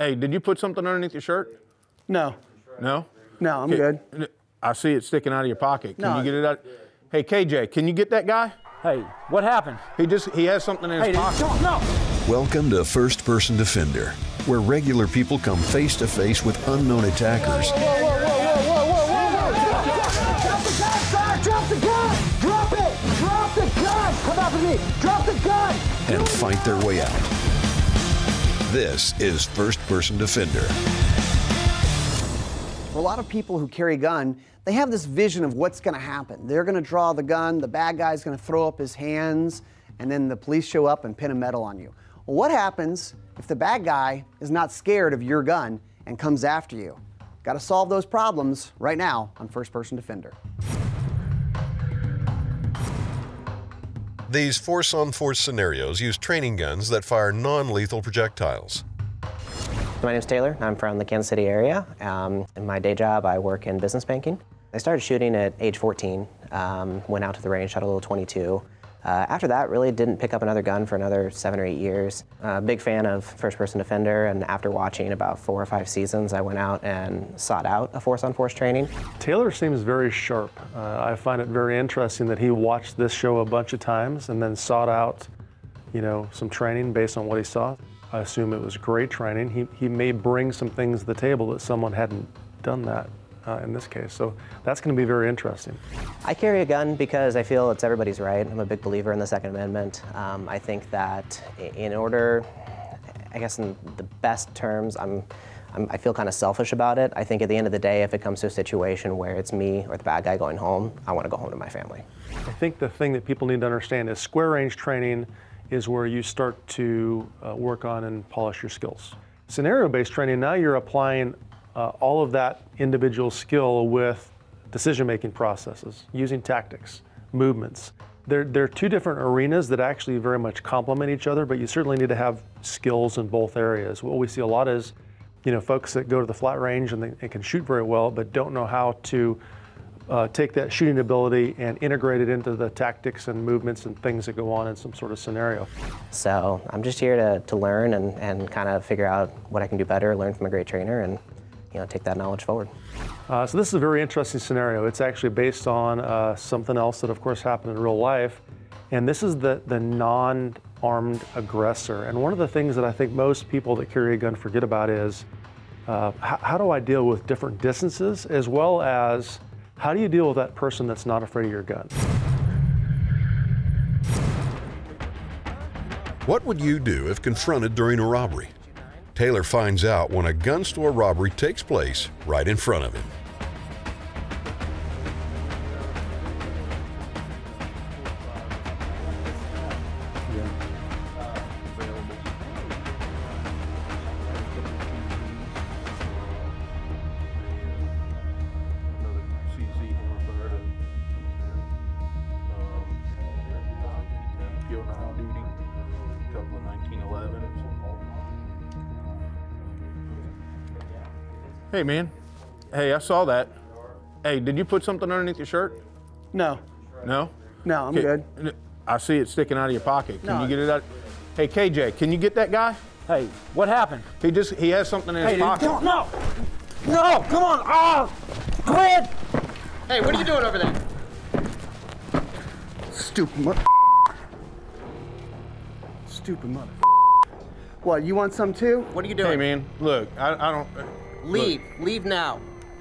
Hey, did you put something underneath your shirt? No. No? No, I'm good. I see it sticking out of your pocket. Can No. you get it out? Hey, KJ, can you get that guy? Hey, what happened? He has something in his pocket. No! Welcome to First Person Defender, where regular people come face to face with unknown attackers. Whoa! Drop the gun! Drop it! Drop the gun! Come out with me! Drop the gun! And fight their way out. This is First Person Defender. For a lot of people who carry a gun, they have this vision of what's going to happen. They're going to draw the gun, the bad guy's going to throw up his hands, and then the police show up and pin a medal on you. Well, what happens if the bad guy is not scared of your gun and comes after you? Got to solve those problems right now on First Person Defender. These force-on-force scenarios use training guns that fire non-lethal projectiles. My name's Taylor. I'm from the Kansas City area. In my day job, I work in business banking. I started shooting at age 14, went out to the range, shot a little .22. After that, really didn't pick up another gun for another 7 or 8 years. Big fan of First Person Defender, and after watching about 4 or 5 seasons, I went out and sought out a force-on-force training. Taylor seems very sharp. I find it very interesting that he watched this show a bunch of times and then sought out, some training based on what he saw. I assume it was great training. He may bring some things to the table that someone hadn't done that in this case. So that's going to be very interesting. I carry a gun because I feel it's everybody's right. I'm a big believer in the Second Amendment. I think that in order, I guess in the best terms, I feel kind of selfish about it. I think at the end of the day, if it comes to a situation where it's me or the bad guy going home, I want to go home to my family. I think the thing that people need to understand is square range training is where you start to work on and polish your skills. Scenario-based training, now you're applying all of that individual skill with decision-making processes, using tactics, movements. They're two different arenas that actually very much complement each other, but you certainly need to have skills in both areas. What we see a lot is, folks that go to the flat range and they can shoot very well, but don't know how to take that shooting ability and integrate it into the tactics and movements and things that go on in some sort of scenario. So I'm just here to learn and kind of figure out what I can do better, learn from a great trainer, and take that knowledge forward. So this is a very interesting scenario. It's actually based on something else that of course happened in real life. And this is the non-armed aggressor. And one of the things that I think most people that carry a gun forget about is how do I deal with different distances, as well as how do you deal with that person that's not afraid of your gun? What would you do if confronted during a robbery? Taylor finds out when a gun store robbery takes place right in front of him. Hey, man. Hey, I saw that. Hey, did you put something underneath your shirt? No. No? No, I'm Okay. good. I see it sticking out of your pocket. Can No. you get it out? Hey, KJ, can you get that guy? Hey, what happened? He has something in his pocket. No! No, come on! Oh! Quit! Hey, what are you doing over there? Stupid mother. Stupid mother. What, you want some too? What are you doing? Hey, man, look, I don't... Leave. Look. Leave now.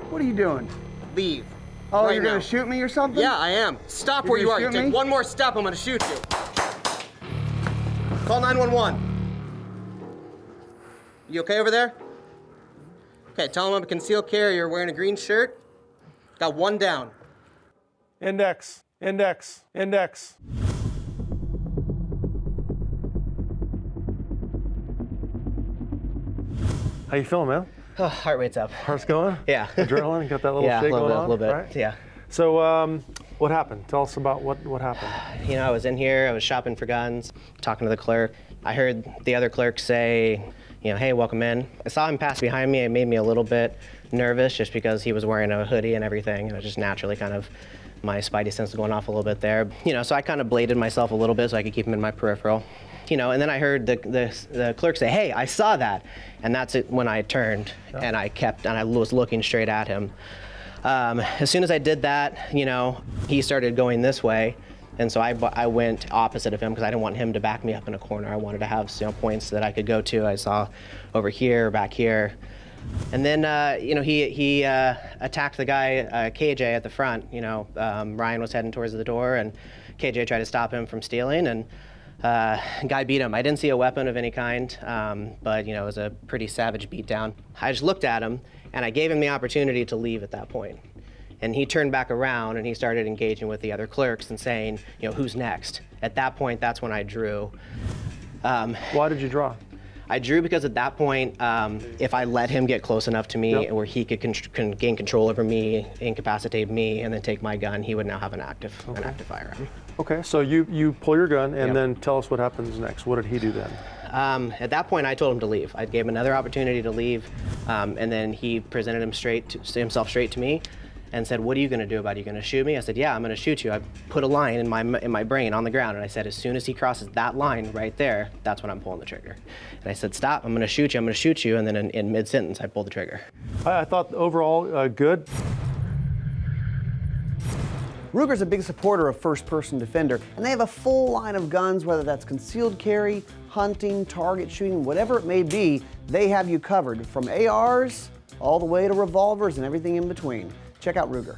What are you doing? Leave. Oh, right you're now. gonna shoot me or something? Yeah, I am. Stop You're where you are. gonna You shoot take me? one more step, I'm gonna shoot you. Call 911. You okay over there? Okay, tell him I'm a concealed carrier wearing a green shirt. Got one down. Index. How you feeling, man? Oh, heart rate's up. Heart's going? Yeah. Adrenaline, got that little Yeah, shake going on? a little bit, right? yeah. So what happened? Tell us about what happened. I was in here, I was shopping for guns, talking to the clerk. I heard the other clerk say, hey, welcome in. I saw him pass behind me. It made me a little bit nervous just because he was wearing a hoodie and everything. And it was just naturally kind of my spidey sense going off a little bit there. So I kind of bladed myself a little bit so I could keep him in my peripheral. you know, and then I heard the clerk say, "Hey, I saw that," and that's it when I turned and I was looking straight at him. As soon as I did that, you know, he started going this way, and so I went opposite of him because I didn't want him to back me up in a corner. I wanted to have, you know, points that I could go to. I saw over here, back here. And then, you know, he attacked the guy, KJ, at the front. You know, Ryan was heading towards the door, and KJ tried to stop him from stealing, and guy beat him. I didn't see a weapon of any kind, but, you know, it was a pretty savage beatdown. I just looked at him, and I gave him the opportunity to leave at that point. And he turned back around, and he started engaging with the other clerks and saying, you know, who's next? At that point, that's when I drew. Why did you draw? I drew because at that point, if I let him get close enough to me where he could gain control over me, incapacitate me, and then take my gun, he would now have an active firearm. Okay, so you pull your gun, and then tell us what happens next. What did he do then? At that point, I told him to leave. I gave him another opportunity to leave, and then he presented himself straight to me and said, "What are you going to do about it? Are you going to shoot me?" I said, "Yeah, I'm going to shoot you." I put a line in my brain on the ground, and I said, as soon as he crosses that line right there, that's when I'm pulling the trigger. And I said, "Stop, I'm going to shoot you, I'm going to shoot you," and then in mid-sentence, I pulled the trigger. I thought overall good. Ruger's a big supporter of first-person defender, and they have a full line of guns, whether that's concealed carry, hunting, target shooting, whatever it may be, they have you covered, from ARs all the way to revolvers and everything in between. Check out Ruger.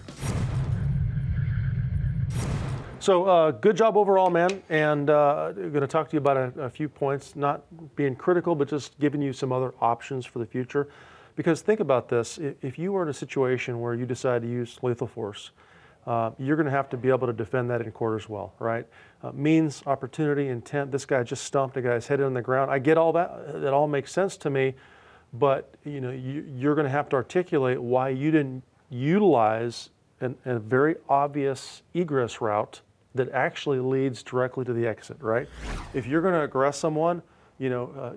So good job overall, man, and I'm going to talk to you about a few points, not being critical, but just giving you some other options for the future. Because think about this, if you were in a situation where you decide to use lethal force, you're going to have to be able to defend that in court as well, right? Means, opportunity, intent. This guy just stomped a guy's head on the ground. I get all that. It all makes sense to me, but you know, you're going to have to articulate why you didn't utilize a very obvious egress route that actually leads directly to the exit, right? If you're going to aggress someone, you know,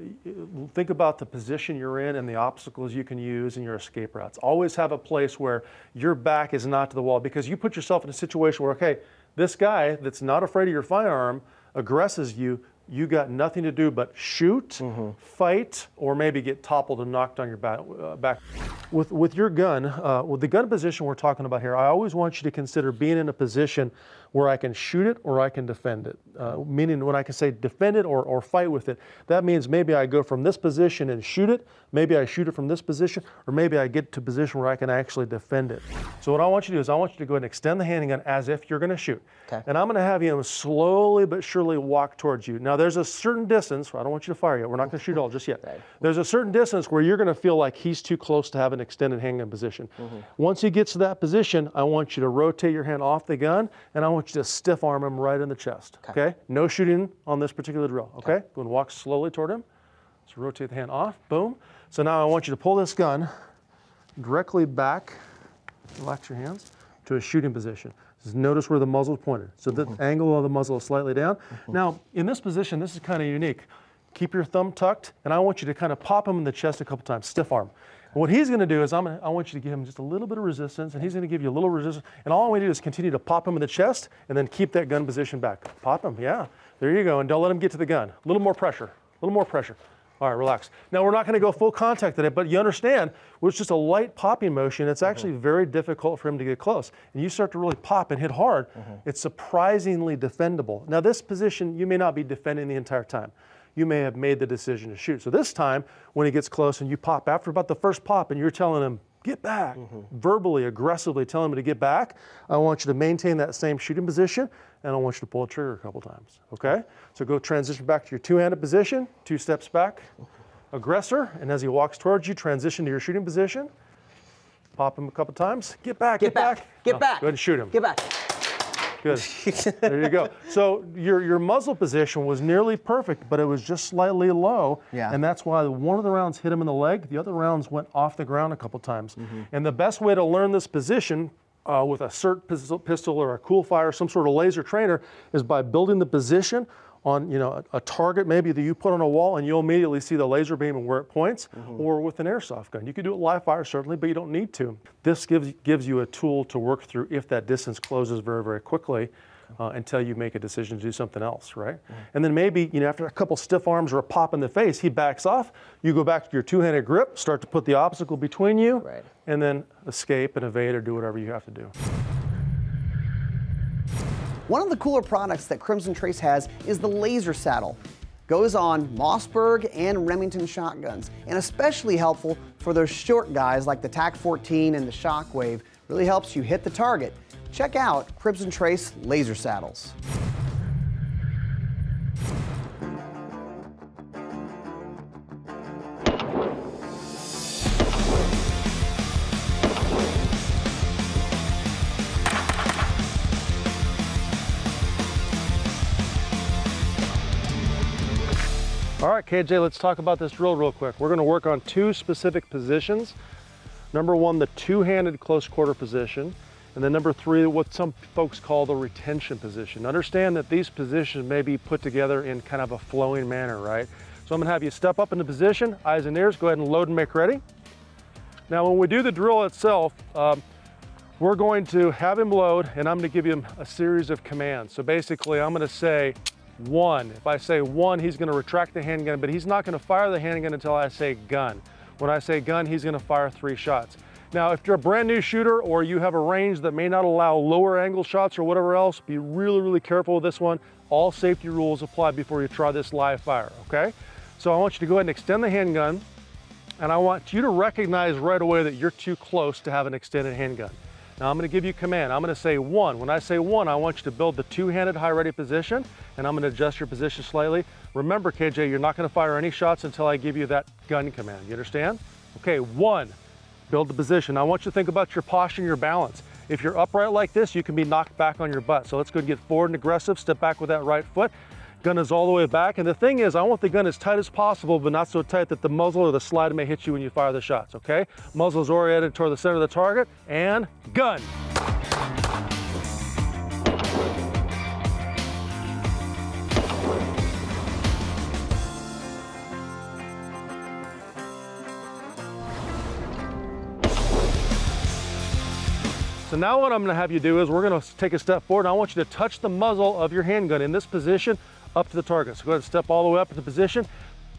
think about the position you're in and the obstacles you can use in your escape routes. Always have a place where your back is not to the wall, because you put yourself in a situation where, okay, this guy that's not afraid of your firearm aggresses you, you got nothing to do but shoot, fight, or maybe get toppled and knocked on your back. With your gun, with the gun position we're talking about here, I always want you to consider being in a position where I can shoot it or I can defend it. Meaning when I can say defend it or fight with it, that means maybe I go from this position and shoot it, maybe I shoot it from this position, or maybe I get to a position where I can actually defend it. So what I want you to do is I want you to go ahead and extend the handgun as if you're going to shoot. Okay. And I'm going to have you slowly but surely walk towards you. Now there's a certain distance, I don't want you to fire yet, we're not going to shoot all just yet. Right. There's a certain distance where you're going to feel like he's too close to have an extended handgun position. Once he gets to that position, I want you to rotate your hand off the gun, and I want you to stiff arm him right in the chest. Okay? No shooting on this particular drill. Okay? Go and walk slowly toward him. So rotate the hand off, boom. So now I want you to pull this gun directly back, relax your hands, to a shooting position. Just notice where the muzzle is pointed. So the angle of the muzzle is slightly down. Now, in this position, this is kind of unique. Keep your thumb tucked, and I want you to kind of pop him in the chest a couple times, stiff arm. And what he's going to do is I want you to give him just a little bit of resistance, and he's going to give you a little resistance. And all I want you to do is continue to pop him in the chest, and then keep that gun position back. Pop him, yeah. There you go, and don't let him get to the gun. A little more pressure, a little more pressure. All right, relax. Now, we're not going to go full contact today, but you understand, with just a light popping motion, it's actually very difficult for him to get close. And you start to really pop and hit hard, it's surprisingly defendable. Now, this position, you may not be defending the entire time. You may have made the decision to shoot. So this time, when he gets close and you pop, after about the first pop and you're telling him, get back, verbally, aggressively telling him to get back, I want you to maintain that same shooting position, and I want you to pull the trigger a couple times, okay? So go transition back to your two-handed position, 2 steps back, aggressor, and as he walks towards you, transition to your shooting position, pop him a couple times, get back, get back. Get back. Go ahead and shoot him. Get back. Good. There you go. So your muzzle position was nearly perfect, but it was just slightly low. Yeah. And that's why one of the rounds hit him in the leg. The other rounds went off the ground a couple times. And the best way to learn this position with a SIRT pistol or a cool fire, some sort of laser trainer, is by building the position on a target maybe that you put on a wall, and you'll immediately see the laser beam and where it points, or with an airsoft gun. You can do it live fire certainly, but you don't need to. This gives you a tool to work through if that distance closes very, very quickly. until you make a decision to do something else, right? And then maybe, after a couple stiff arms or a pop in the face, he backs off. You go back to your two-handed grip, start to put the obstacle between you, and then escape and evade or do whatever you have to do. One of the cooler products that Crimson Trace has is the laser saddle. Goes on Mossberg and Remington shotguns, and especially helpful for those short guys like the TAC-14 and the Shockwave. Really helps you hit the target. Check out Crimson Trace laser saddles. All right, KJ, let's talk about this drill real quick. We're going to work on two specific positions. Number one, the two-handed close quarter position, and then number three, what some folks call the retention position. Understand that these positions may be put together in kind of a flowing manner, right? So I'm going to have you step up into position, eyes and ears, go ahead and load and make ready. Now, when we do the drill itself, we're going to have him load, and I'm going to give him a series of commands. So basically, I'm going to say, 1. If I say 1, he's going to retract the handgun, but he's not going to fire the handgun until I say gun. When I say gun, he's going to fire 3 shots. Now, if you're a brand new shooter or you have a range that may not allow lower angle shots or whatever else, be really, really careful with this one. All safety rules apply before you try this live fire, okay? So I want you to go ahead and extend the handgun, and I want you to recognize right away that you're too close to have an extended handgun. Now I'm going to give you a command. I'm going to say 1. When I say 1, I want you to build the two-handed high ready position, and I'm going to adjust your position slightly. Remember, KJ, you're not going to fire any shots until I give you that gun command. You understand? Okay, 1, build the position. Now I want you to think about your posture and your balance. If you're upright like this, you can be knocked back on your butt. So let's go and get forward and aggressive, step back with that right foot. Gun is all the way back, and the thing is, I want the gun as tight as possible, but not so tight that the muzzle or the slide may hit you when you fire the shots, okay? Muzzle is oriented toward the center of the target, and gun. So now what I'm going to have you do is we're going to take a step forward, and I want you to touch the muzzle of your handgun in this position up to the target. So go ahead and step all the way up to the position.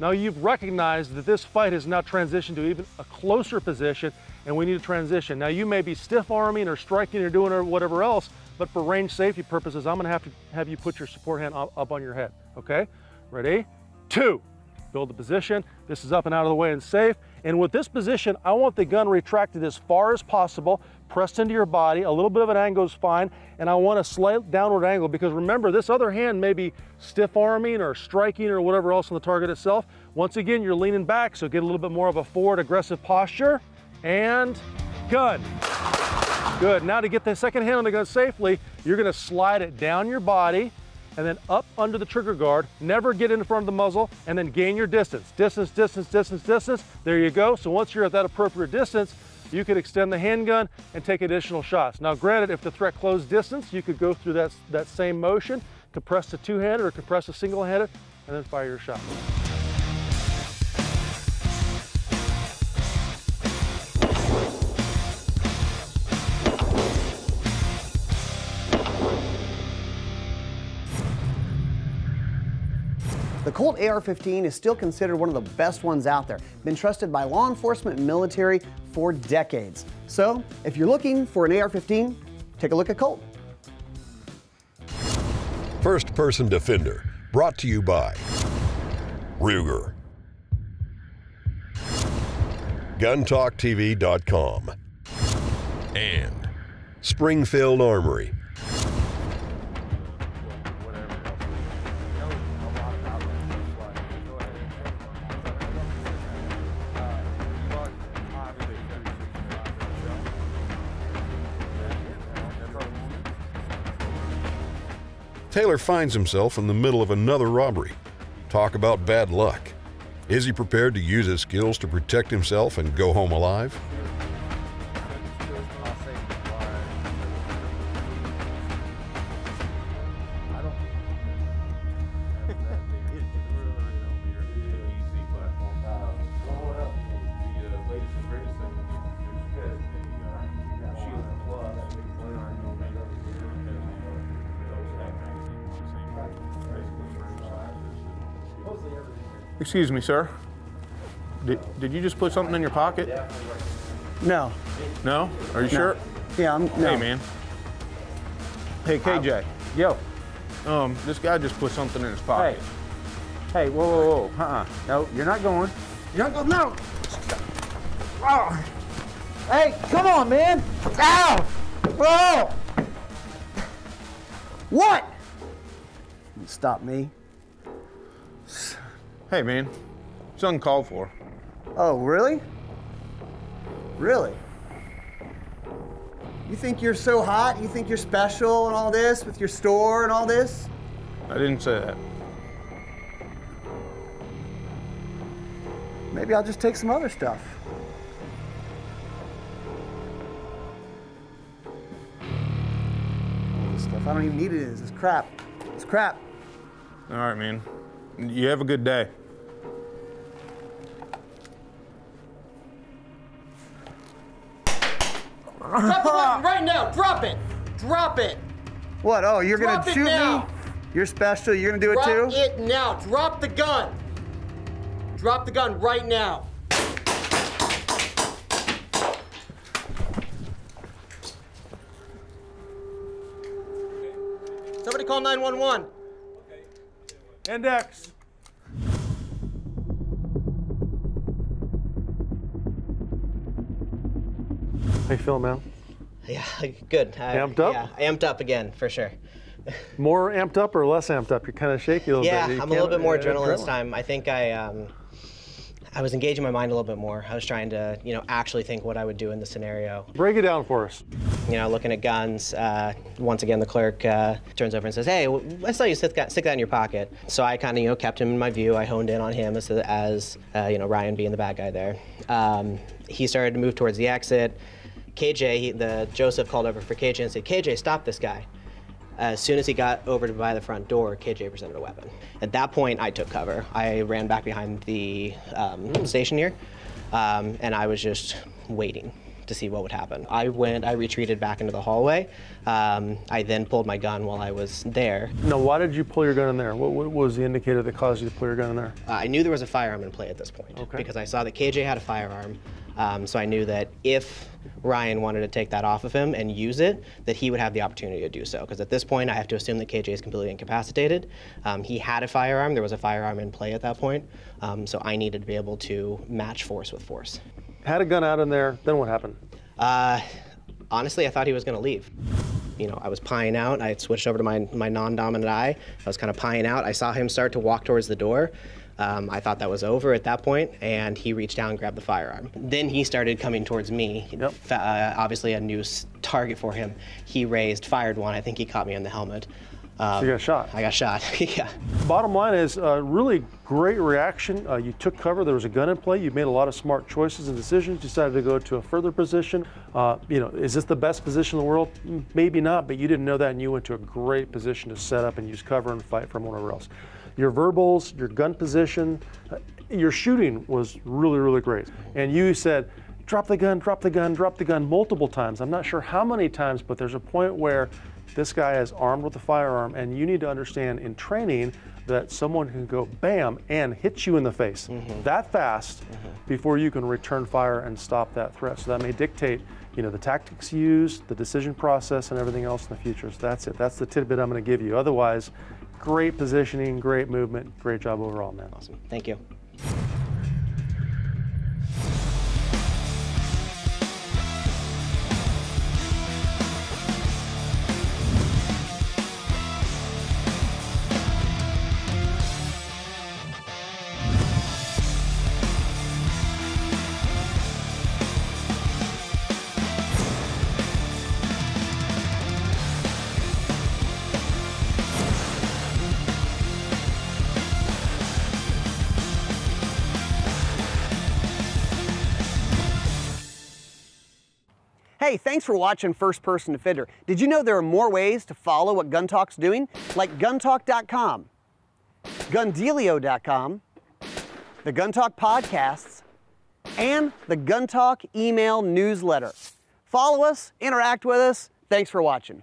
Now you've recognized that this fight has now transitioned to even a closer position, and we need to transition. Now you may be stiff arming or striking or doing or whatever else, but for range safety purposes, I'm going to have you put your support hand up on your head, okay? Ready? 2. Build the position. This is up and out of the way and safe. And with this position, I want the gun retracted as far as possible, pressed into your body. A little bit of an angle is fine, and I want a slight downward angle because remember, this other hand may be stiff arming or striking or whatever else on the target itself. Once again, you're leaning back, so get a little bit more of a forward aggressive posture, and gun. Good. Now to get the second hand on the gun safely, you're going to slide it down your body and then up under the trigger guard. Never get in front of the muzzle, and then gain your distance. Distance, distance, distance, distance. There you go. So once you're at that appropriate distance, you could extend the handgun and take additional shots. Now granted, if the threat closed distance, you could go through that same motion, compress to two-handed or compress to single-handed, and then fire your shot. The Colt AR-15 is still considered one of the best ones out there. Been trusted by law enforcement and military for decades. So, if you're looking for an AR-15, take a look at Colt. First Person Defender, brought to you by Ruger, GunTalkTV.com, and Springfield Armory. Taylor finds himself in the middle of another robbery. Talk about bad luck. Is he prepared to use his skills to protect himself and go home alive? Excuse me, sir. Did you just put something in your pocket? No. No? Are you sure? Yeah, no. Hey, man. Hey, KJ. Yo. This guy just put something in his pocket. Hey, whoa. No, you're not going. You're not going. No. Oh. Hey, come on, man. Ow. Oh. What? Stop me. Hey, man. It's uncalled for. Oh, really? Really? You think you're so hot? You think you're special and all this with your store and all this? I didn't say that. Maybe I'll just take some other stuff. All this stuff, I don't even need it. It's crap. It's crap. All right, man. You have a good day. Drop the weapon right now. Drop it. Drop it. What? Oh, you're Drop gonna it shoot now. me? You're special. You're gonna do it Drop too? it now. Drop the gun. Drop the gun right now. Somebody call 911. Index. How you feeling, man? Yeah, good. Amped up? Yeah, amped up again, for sure. More amped up or less amped up? You're kind of shaky a little Yeah, bit. I'm a little bit more adrenaline this time. I think I was engaging my mind a little bit more. I was trying to, actually think what I would do in the scenario. Break it down for us. Looking at guns. Once again, the clerk turns over and says, "Hey, I saw you stick that in your pocket." So I kind of, kept him in my view. I honed in on him as Ryan being the bad guy there. He started to move towards the exit. KJ, Joseph called over for KJ and said, "KJ, stop this guy." As soon as he got over to by the front door, KJ presented a weapon. At that point, I took cover. I ran back behind the station here, and I was just waiting to see what would happen. I retreated back into the hallway. I then pulled my gun while I was there. Now, why did you pull your gun in there? What was the indicator that caused you to pull your gun in there? I knew there was a firearm in play at this point, because I saw that KJ had a firearm. So I knew that if Ryan wanted to take that off of him and use it, that he would have the opportunity to do so. Because at this point, I have to assume that KJ is completely incapacitated. He had a firearm. There was a firearm in play at that point. So I needed to be able to match force with force. Had a gun out in there, then what happened? Honestly, I thought he was going to leave. I was pieing out. I had switched over to my non-dominant eye. I was kind of pieing out. I saw him start to walk towards the door. I thought that was over at that point, and he reached down and grabbed the firearm. Then he started coming towards me. Yep. Obviously a new target for him. He fired one. I think he caught me in the helmet. So you got shot? I got shot, yeah. Bottom line is, really great reaction. You took cover. There was a gun in play. You made a lot of smart choices and decisions. You decided to go to a further position. Is this the best position in the world? Maybe not, but you didn't know that, and you went to a great position to set up and use cover and fight from whatever else. Your verbals, your gun position, your shooting was really, really great. And you said, drop the gun, drop the gun, drop the gun multiple times. I'm not sure how many times, but there's a point where this guy is armed with a firearm, and you need to understand in training that someone can go bam and hit you in the face that fast before you can return fire and stop that threat. So that may dictate, the tactics used, the decision process, and everything else in the future. So that's it. That's the tidbit I'm going to give you. Otherwise, great positioning, great movement, great job overall, man. Awesome. Thank you. Hey, thanks for watching First Person Defender. Did you know there are more ways to follow what Gun Talk's doing? Like guntalk.com, gundealio.com, the Gun Talk podcasts, and the Gun Talk email newsletter. Follow us, interact with us. Thanks for watching.